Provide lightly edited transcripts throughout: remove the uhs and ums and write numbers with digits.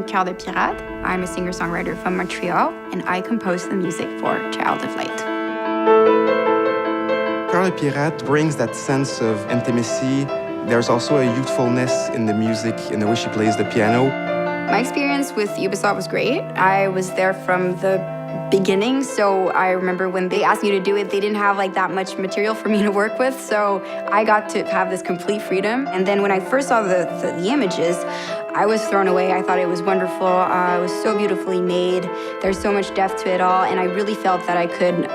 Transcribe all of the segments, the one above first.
Cœur de Pirate. I'm a singer-songwriter from Montreal, and I composed the music for Child of Light. Cœur de Pirate brings that sense of intimacy. There's also a youthfulness in the music, in the way she plays the piano. My experience with Ubisoft was great. I was there from the beginning, so I remember when they asked me to do it, they didn't have like that much material for me to work with, so I got to have this complete freedom. And then when I first saw the images, I was thrown away. I thought it was wonderful. It was so beautifully made. There's so much depth to it all, and I really felt that I could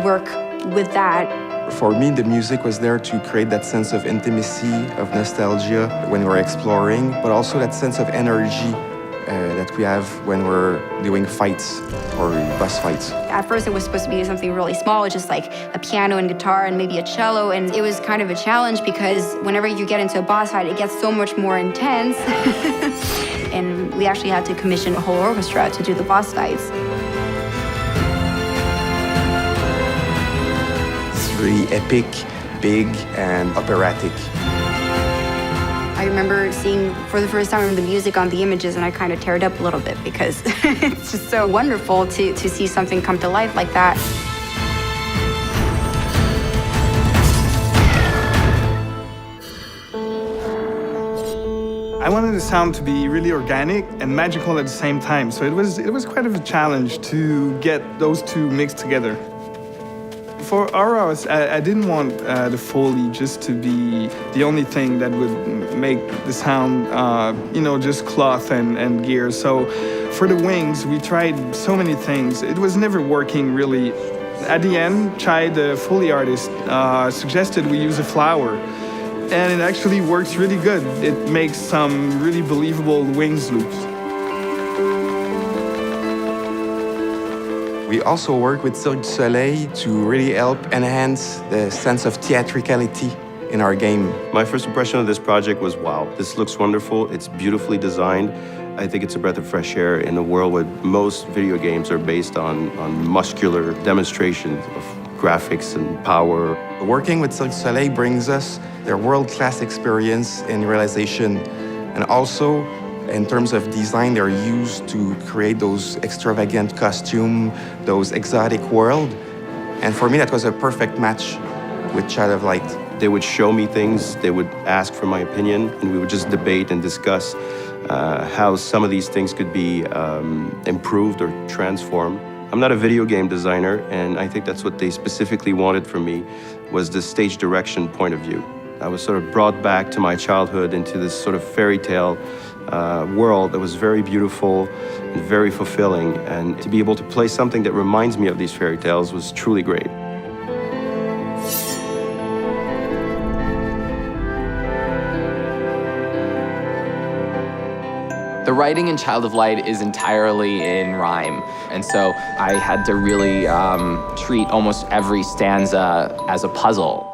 work with that. For me, the music was there to create that sense of intimacy, of nostalgia when we're exploring, but also that sense of energy that we have when we're doing fights or boss fights. At first it was supposed to be something really small, just like a piano and guitar and maybe a cello, and it was kind of a challenge because whenever you get into a boss fight, it gets so much more intense. And we actually had to commission a whole orchestra to do the boss fights. It's really epic, big, and operatic. I remember seeing for the first time the music on the images, and I kind of teared up a little bit because it's just so wonderful to see something come to life like that. I wanted the sound to be really organic and magical at the same time, so it was quite of a challenge to get those two mixed together. For Aura, I didn't want the Foley just to be the only thing that would make the sound, just cloth and gear. So for the wings, we tried so many things. It was never working really. At the end, Chai, the Foley artist, suggested we use a flower. And it actually works really good. It makes some really believable wings loops. We also work with Cirque du Soleil to really help enhance the sense of theatricality in our game. My first impression of this project was, wow, this looks wonderful, it's beautifully designed. I think it's a breath of fresh air in a world where most video games are based on muscular demonstrations of graphics and power. Working with Cirque du Soleil brings us their world-class experience in realization, and also in terms of design, they're used to create those extravagant costumes, those exotic world. And for me, that was a perfect match with Child of Light. They would show me things, they would ask for my opinion, and we would just debate and discuss how some of these things could be improved or transformed. I'm not a video game designer, and I think that's what they specifically wanted from me, was the stage direction point of view. I was sort of brought back to my childhood into this sort of fairy tale world that was very beautiful and very fulfilling, and to be able to play something that reminds me of these fairy tales was truly great. The writing in Child of Light is entirely in rhyme, and so I had to really treat almost every stanza as a puzzle.